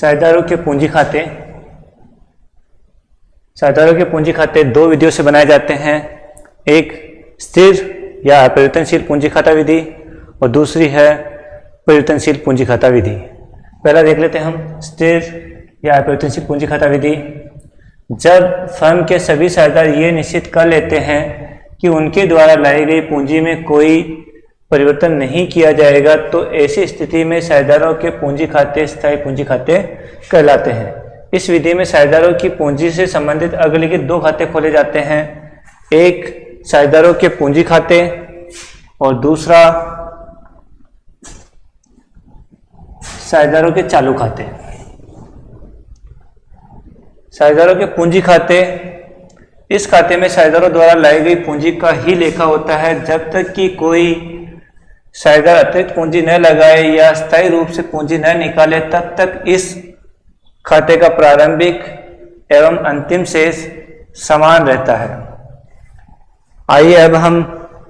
साझेदारों के पूंजी खाते। साझेदारों के पूंजी खाते दो विधियों से बनाए जाते हैं, एक स्थिर या परिवर्तनशील पूंजी खाता विधि और दूसरी है परिवर्तनशील पूंजी खाता विधि। पहला देख लेते हैं हम स्थिर या परिवर्तनशील पूंजी खाता विधि। जब फर्म के सभी साझेदार ये निश्चित कर लेते हैं कि उनके द्वारा लाई गई पूंजी में कोई परिवर्तन नहीं किया जाएगा तो ऐसी स्थिति में साझेदारों के पूंजी खाते स्थायी पूंजी खाते कहलाते हैं। इस विधि में साझेदारों की पूंजी से संबंधित अग्रलिखित दो खाते खोले जाते हैं, एक साझेदारों के पूंजी खाते और दूसरा साझेदारों के चालू खाते। साझेदारों के पूंजी खाते, इस खाते में साझेदारों द्वारा लाई गई पूंजी का ही लेखा होता है। जब तक कि कोई साझेदार अतिरिक्त पूंजी न लगाए या स्थायी रूप से पूंजी न निकाले तब तक इस खाते का प्रारंभिक एवं अंतिम शेष समान रहता है। आइए अब हम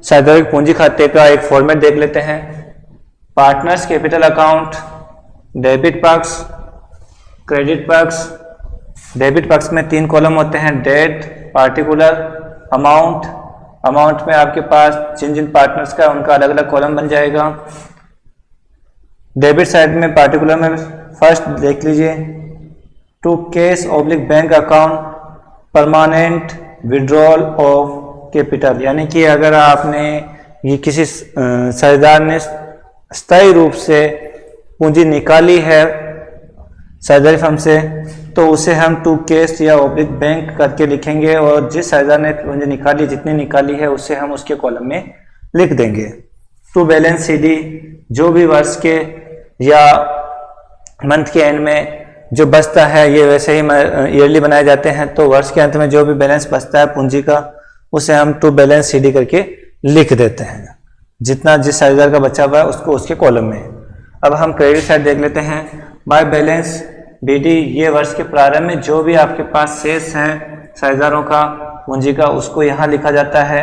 साझेदारों के पूंजी खाते का एक फॉर्मेट देख लेते हैं। पार्टनर्स कैपिटल अकाउंट, डेबिट पक्ष, क्रेडिट पक्ष। डेबिट पक्ष में 3 कॉलम होते हैं, डेट, पार्टिकुलर, अमाउंट। अमाउंट में आपके पास जिन जिन पार्टनर्स का उनका अलग अलग कॉलम बन जाएगा। डेबिट साइड में पार्टिकुलर में फर्स्ट देख लीजिए, to cash oblique bank account permanent withdrawal of capital, यानी कि अगर आपने ये किसी साझेदार ने स्थायी रूप से पूंजी निकाली है साझेदारी फर्म से तो उसे हम टू कैश या ऑब्लिक बैंक करके लिखेंगे और जिस साझेदार ने पूंजी निकाली जितनी निकाली है उसे हम उसके कॉलम में लिख देंगे। टू बैलेंस सीडी, जो भी वर्ष के या मंथ के एंड में जो बचता है, ये वैसे ही ईयरली बनाए जाते हैं तो वर्ष के अंत में जो भी बैलेंस बचता है पूंजी का उसे हम टू बैलेंस सीडी करके लिख देते हैं। जितना जिस साझेदार का बचा हुआ है उसको उसके कॉलम में। अब हम क्रेडिट साइड देख लेते हैं। बाय बैलेंस बीडी, ये वर्ष के प्रारंभ में जो भी आपके पास शेष है साझेदारों का पूंजी का उसको यहाँ लिखा जाता है।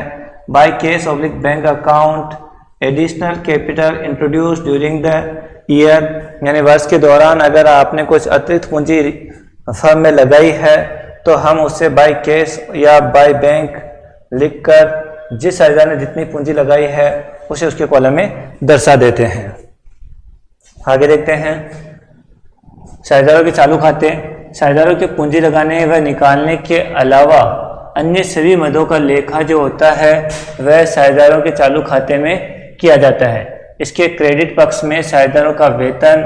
By cash oblique bank account additional capital introduce during the year, यानी वर्ष के दौरान अगर आपने कुछ अतिरिक्त पूंजी फर्म में लगाई है तो हम उसे बाय कैश या बाय बैंक लिखकर जिस साझेदार ने जितनी पूंजी लगाई है उसे उसके कॉलम में दर्शा देते हैं। आगे देखते हैं साझेदारों के चालू खाते। साझेदारों के पूंजी लगाने व निकालने के अलावा अन्य सभी मदों का लेखा जो होता है वह साझेदारों के चालू खाते में किया जाता है। इसके क्रेडिट पक्ष में साझेदारों का वेतन,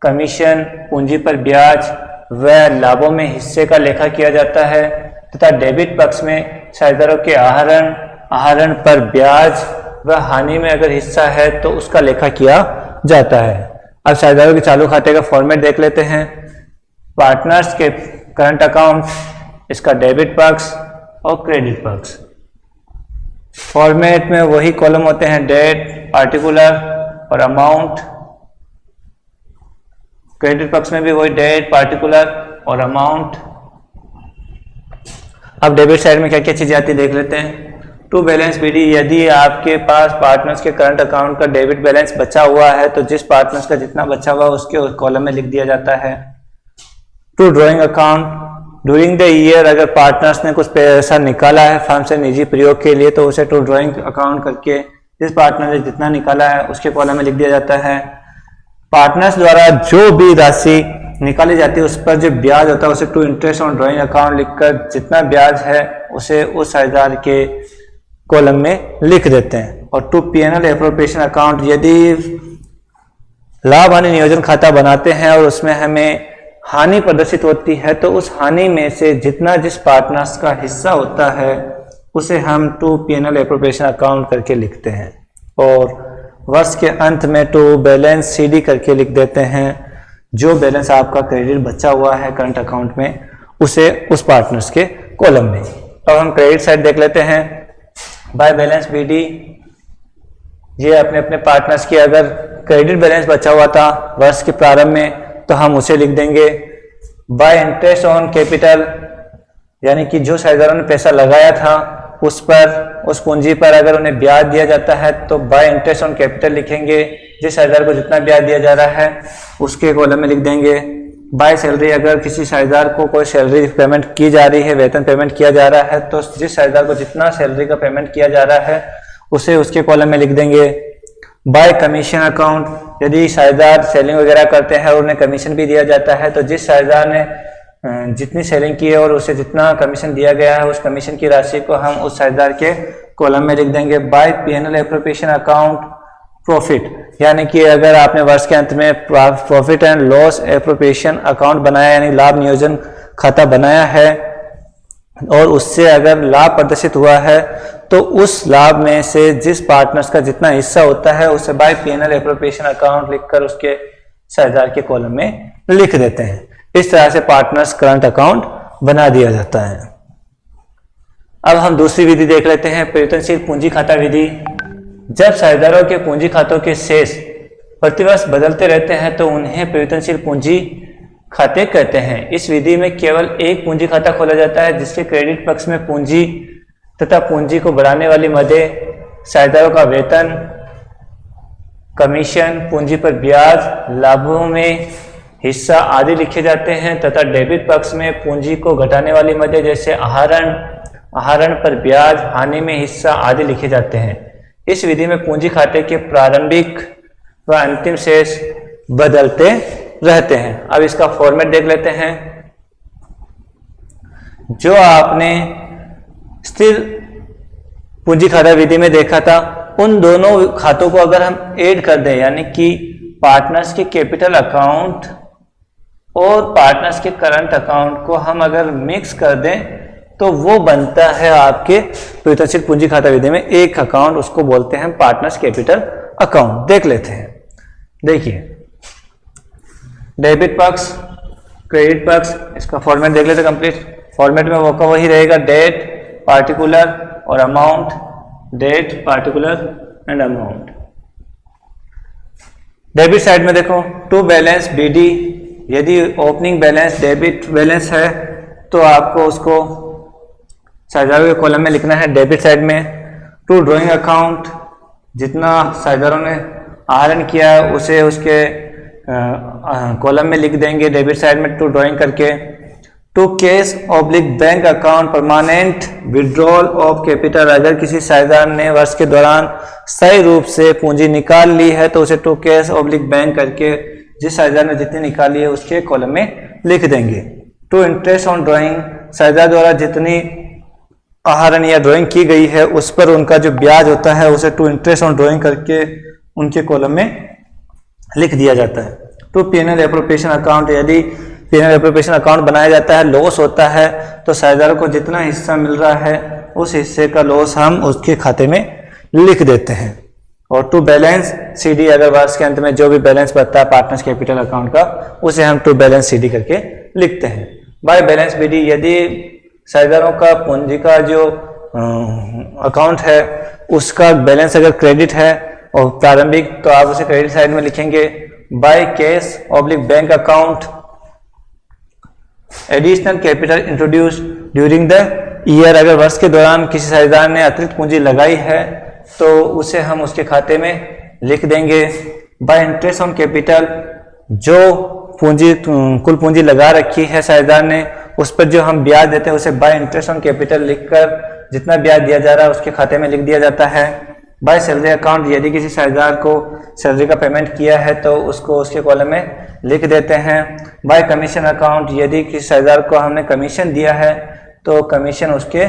कमीशन, पूंजी पर ब्याज व लाभों में हिस्से का लेखा किया जाता है तथा डेबिट पक्ष में साझेदारों के आहरण पर ब्याज व हानि में अगर हिस्सा है तो उसका लेखा किया जाता है। अब साझेदारों के चालू खाते का फॉर्मेट देख लेते हैं। पार्टनर्स के करंट अकाउंट, इसका डेबिट पक्ष और क्रेडिट पक्ष। फॉर्मेट में वही कॉलम होते हैं, डेट, पार्टिकुलर और अमाउंट। क्रेडिट पक्ष में भी वही डेट, पार्टिकुलर और अमाउंट। अब डेबिट साइड में क्या क्या चीजें आती है देख लेते हैं। टू बैलेंस बीडी, यदि आपके पास पार्टनर्स के करंट अकाउंट का डेबिट बैलेंस बचा हुआ है तो जिस पार्टनर्स का जितना बचा हुआ है उसके कॉलम में लिख दिया जाता है। To drawing account, during the year अगर पार्टनर्स ने कुछ पैसा निकाला है फर्म से निजी प्रयोग के लिए तो उसे टू ड्रॉइंग अकाउंट करके जिस पार्टनर ने जितना निकाला है उसके कॉलम में लिख दिया जाता है। पार्टनर्स द्वारा जो भी राशि निकाली जाती है उस पर जो ब्याज होता है उसे to interest on drawing account लिखकर जितना ब्याज है उसे उस साझेदार के कॉलम में लिख देते हैं। और टू पीएनएल एप्रोप्रिएशन अकाउंट, यदि लाभ हानि नियोजन खाता बनाते हैं और उसमें हमें हानि प्रदर्शित होती है तो उस हानि में से जितना जिस पार्टनर्स का हिस्सा होता है उसे हम टू पीएनएल एप्रोप्रिएशन अकाउंट करके लिखते हैं। और वर्ष के अंत में टू बैलेंस सीडी करके लिख देते हैं। जो बैलेंस आपका क्रेडिट बचा हुआ है करंट अकाउंट में उसे उस पार्टनर्स के कॉलम में। अब हम क्रेडिट साइड देख लेते हैं। बाय बैलेंस बीडी, ये अपने अपने पार्टनर्स की अगर क्रेडिट बैलेंस बचा हुआ था वर्ष के प्रारंभ में तो हम उसे लिख देंगे। बाय इंटरेस्ट ऑन कैपिटल, यानी कि जो साझेदारों ने पैसा लगाया था उस पर, उस पूंजी पर अगर उन्हें ब्याज दिया जाता है तो बाय इंटरेस्ट ऑन कैपिटल लिखेंगे। जिस साझेदार को जितना ब्याज दिया जा रहा है उसके कॉलम में लिख देंगे। बाय सैलरी, अगर किसी साझेदार को कोई सैलरी पेमेंट की जा रही है, वेतन पेमेंट किया जा रहा है, तो जिस साझेदार को जितना सैलरी का पेमेंट किया जा रहा है उसे उसके कॉलम में लिख देंगे। बाय कमीशन अकाउंट, यदि साझेदार सेलिंग वगैरह करते हैं और उन्हें कमीशन भी दिया जाता है, तो जिस साझेदार ने जितनी सेलिंग की है और उसे जितना कमीशन दिया गया है उस कमीशन की राशि को हम उस साझेदार के कॉलम में लिख देंगे। By PNL appropriation account profit, यानी कि अगर आपने वर्ष के अंत में profit and loss appropriation account बनाया यानी लाभ नियोजन खाता बनाया है और उससे अगर लाभ प्रदर्शित हुआ है तो उस लाभ में से जिस पार्टनर्स का जितना हिस्सा होता है उसे बाय पीएनएल एप्रोप्रिएशन अकाउंट लिखकर उसके साझेदार के कॉलम में लिख देते हैं। इस तरह से पार्टनर्स करंट अकाउंट बना दिया जाता है। अब हम दूसरी विधि देख लेते हैं, परिवर्तनशील पूंजी खाता विधि। जब साझेदारों के पूंजी खातों के शेष प्रतिवर्ष बदलते रहते हैं तो उन्हें परिवर्तनशील पूंजी खाते कहते हैं। इस विधि में केवल एक पूंजी खाता खोला जाता है जिसके क्रेडिट पक्ष में पूंजी तथा पूंजी को बढ़ाने वाली मदें, साझेदारों का वेतन, कमीशन, पूंजी पर ब्याज, लाभों में हिस्सा आदि लिखे जाते हैं तथा डेबिट पक्ष में पूंजी को घटाने वाली मदें जैसे आहरण पर ब्याज, हानि में हिस्सा आदि लिखे जाते हैं। इस विधि में पूंजी खाते के प्रारंभिक व अंतिम शेष बदलते रहते हैं। अब इसका फॉर्मेट देख लेते हैं। जो आपने स्थिर पूंजी खाता विधि में देखा था, उन दोनों खातों को अगर हम ऐड कर दें यानी कि पार्टनर्स के कैपिटल अकाउंट और पार्टनर्स के करंट अकाउंट को हम अगर मिक्स कर दें तो वो बनता है आपके परिवर्तनशील पूंजी खाता विधि में एक अकाउंट, उसको बोलते हैं पार्टनर्स कैपिटल अकाउंट। देख लेते हैं। देखिए, डेबिट पक्ष, क्रेडिट पक्ष, इसका फॉर्मेट देख लेते हैं कंप्लीट। फॉर्मेट में वो का वही रहेगा, डेट पार्टिकुलर और amount, date particular and amount. Debit side में देखो, टू बैलेंस बीडी, यदि ओपनिंग बैलेंस डेबिट बैलेंस है तो आपको उसको साझेदारों के कॉलम में लिखना है डेबिट साइड में। टू ड्राइंग अकाउंट, जितना साझेदारों ने आहरण किया है उसे उसके कॉलम में लिख देंगे डेबिट साइड में टू ड्राइंग करके। To cash oblique bank account permanent withdrawal of capital, अगर किसी साझेदार ने वर्ष के दौरान सही रूप से पूंजी निकाल ली है तो उसे टू कैश ऑब्लिक बैंक करके जिस साझेदार ने जितनी निकाली है उसके कॉलम में लिख देंगे। टू इंटरेस्ट ऑन ड्राइंग, साझेदार द्वारा जितनी आहरण या ड्राइंग की गई है उस पर उनका जो ब्याज होता है उसे टू इंटरेस्ट ऑन ड्राइंग करके उनके कॉलम में लिख दिया जाता है। टू पीएनएल एप्रोप्रिएशन अकाउंट, यदि पीएनएल एप्रोप्रिएशन अकाउंट बनाया जाता है, लॉस होता है तो साझेदारों को जितना हिस्सा मिल रहा है उस हिस्से का लॉस हम उसके खाते में लिख देते हैं। और टू बैलेंस सीडी, अगर वर्ष के अंत में जो भी बैलेंस बचता है पार्टनर्स कैपिटल अकाउंट का उसे हम टू बैलेंस सीडी करके लिखते हैं। बाय बैलेंस बीडी, यदि साझेदारों का पूंजी का जो अकाउंट है उसका बैलेंस अगर क्रेडिट है और प्रारंभिक तो आप उसे क्रेडिट साइड में लिखेंगे। By cash oblique bank account, additional capital introduce during the year, अगर वर्ष के दौरान किसी साझेदार ने अतिरिक्त पूंजी लगाई है तो उसे हम उसके खाते में लिख देंगे। बाय इंटरेस्ट ऑन कैपिटल, जो पूंजी कुल पूंजी लगा रखी है साझेदार ने उस पर जो हम ब्याज देते हैं उसे बाय इंटरेस्ट ऑन कैपिटल लिखकर जितना ब्याज दिया जा रहा है उसके खाते में लिख दिया जाता है। बाय सैलरी अकाउंट, यदि किसी साझेदार को सैलरी का पेमेंट किया है तो उसको उसके कॉलम में लिख देते हैं। बाय कमीशन अकाउंट, यदि किसी साझेदार को हमने कमीशन दिया है तो कमीशन उसके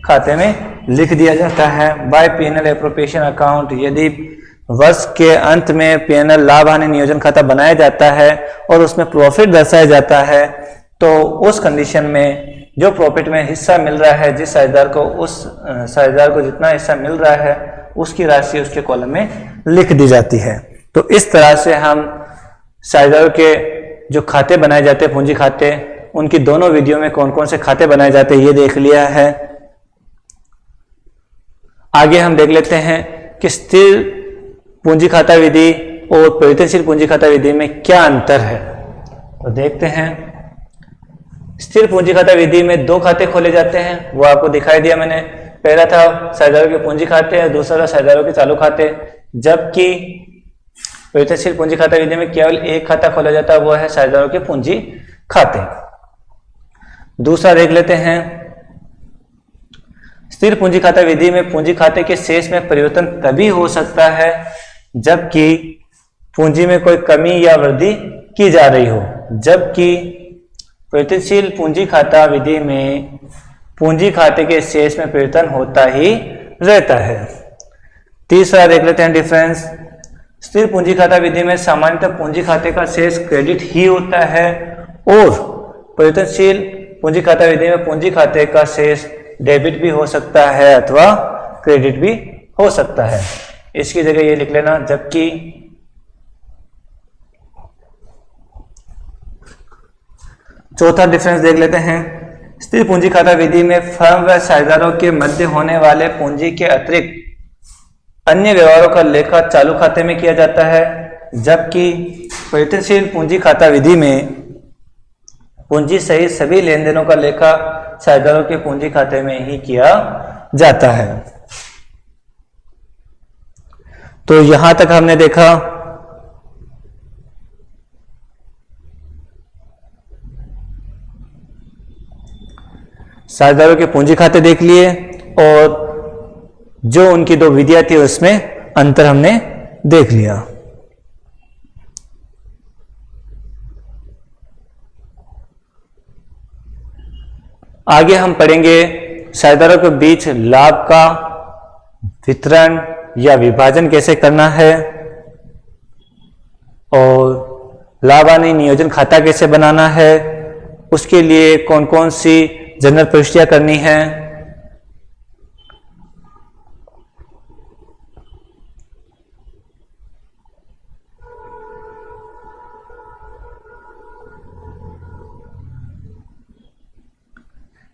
खाते में लिख दिया जाता है। बाय पीएनएल एप्रोप्रिएशन अकाउंट, यदि वर्ष के अंत में पीएनएल लाभ हानि नियोजन खाता बनाया जाता है और उसमें प्रॉफिट दर्शाया जाता है तो उस कंडीशन में जो प्रॉफिट में हिस्सा मिल रहा है जिस साझेदार को, उस साझेदार को जितना हिस्सा मिल रहा है उसकी राशि उसके कॉलम में लिख दी जाती है। तो इस तरह से हम साझेदारों के जो खाते बनाए जाते हैं पूंजी खाते, उनकी दोनों विधियों में कौन कौन से खाते बनाए जाते हैं ये देख लिया है। आगे हम देख लेते हैं कि स्थिर पूंजी खाता विधि और परिवर्तनशील पूंजी खाता विधि में क्या अंतर है। तो देखते हैं, स्थिर पूंजी खाता विधि में दो खाते खोले जाते हैं, वो आपको दिखाई दिया मैंने। पहला था साझेदारों के पूंजी खाते और दूसरा साझेदारों के चालू खाते। जबकि परिवर्तनशील पूंजी खाता विधि में केवल एक खाता खोला जाता है, वो है साझेदारों के पूंजी खाते। दूसरा देख लेते हैं, स्थिर पूंजी खाता विधि में पूंजी खाते के शेष में परिवर्तन तभी हो सकता है जबकि पूंजी में कोई कमी या वृद्धि की जा रही हो, जबकि परिवर्तनशील पूंजी खाता विधि में पूंजी खाते के शेष में परिवर्तन होता ही रहता है। तीसरा देख लेते हैं डिफरेंस, स्थिर पूंजी खाता विधि में सामान्यतः पूंजी खाते का शेष क्रेडिट ही होता है और परिवर्तनशील पूंजी खाता विधि में पूंजी खाते का शेष डेबिट भी हो सकता है अथवा क्रेडिट भी हो सकता है। इसकी जगह ये लिख लेना, जबकि चौथा डिफरेंस देख लेते हैं, स्थिर पूंजी खाता विधि में फर्म व साझेदारों के मध्य होने वाले पूंजी के अतिरिक्त अन्य व्यवहारों का लेखा चालू खाते में किया जाता है, जबकि परिवर्तनशील पूंजी खाता विधि में पूंजी सहित सभी लेन देनों का लेखा साझेदारों के पूंजी खाते में ही किया जाता है। तो यहां तक हमने देखा साझेदारों के पूंजी खाते देख लिए और जो उनकी दो विधियां थी उसमें अंतर हमने देख लिया। आगे हम पढ़ेंगे साझेदारों के बीच लाभ का वितरण या विभाजन कैसे करना है और लाभ हानि नियोजन खाता कैसे बनाना है, उसके लिए कौन कौन सी जनरल प्रविष्टियां करनी है।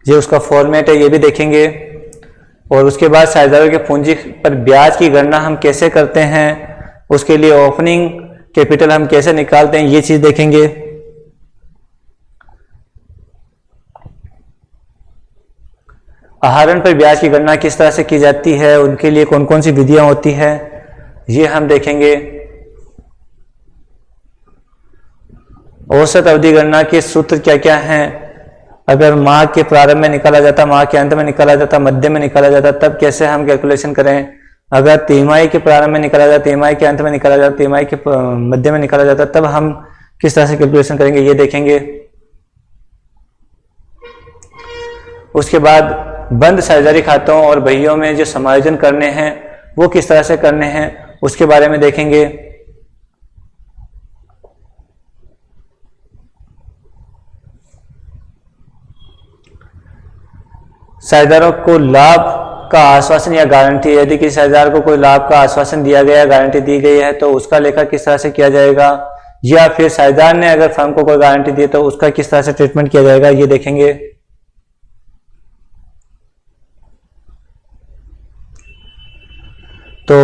ये उसका फॉर्मेट है, ये भी देखेंगे। और उसके बाद साझेदारों के पूंजी पर ब्याज की गणना हम कैसे करते हैं, उसके लिए ओपनिंग कैपिटल हम कैसे निकालते हैं, ये चीज देखेंगे। आहरण पर ब्याज की गणना किस तरह से की जाती है, उनके लिए कौन कौन सी विधियां होती है, ये हम देखेंगे। औसत अवधि गणना के सूत्र क्या क्या हैं, अगर माह के प्रारंभ में निकाला जाता, माह के अंत में निकाला जाता, मध्य में निकाला जाता, तब कैसे हम कैलकुलेशन करें। अगर तिमाही के प्रारंभ में निकाला जाता, तिमाही के अंत में निकाला जाता, तिमाही के मध्य में निकाला जाता, तब हम किस तरह से कैलकुलेशन करेंगे, ये देखेंगे। उसके बाद बंद साझेदारी खातों और बहियों में जो समायोजन करने हैं वो किस तरह से करने हैं, उसके बारे में देखेंगे। साझेदारों को लाभ का आश्वासन या गारंटी, यदि किसी साझेदार को कोई लाभ का आश्वासन दिया गया, गारंटी दी गई है तो उसका लेखा किस तरह से किया जाएगा, या फिर साझेदार ने अगर फर्म को कोई गारंटी दी तो उसका किस तरह से ट्रीटमेंट किया जाएगा, ये देखेंगे। तो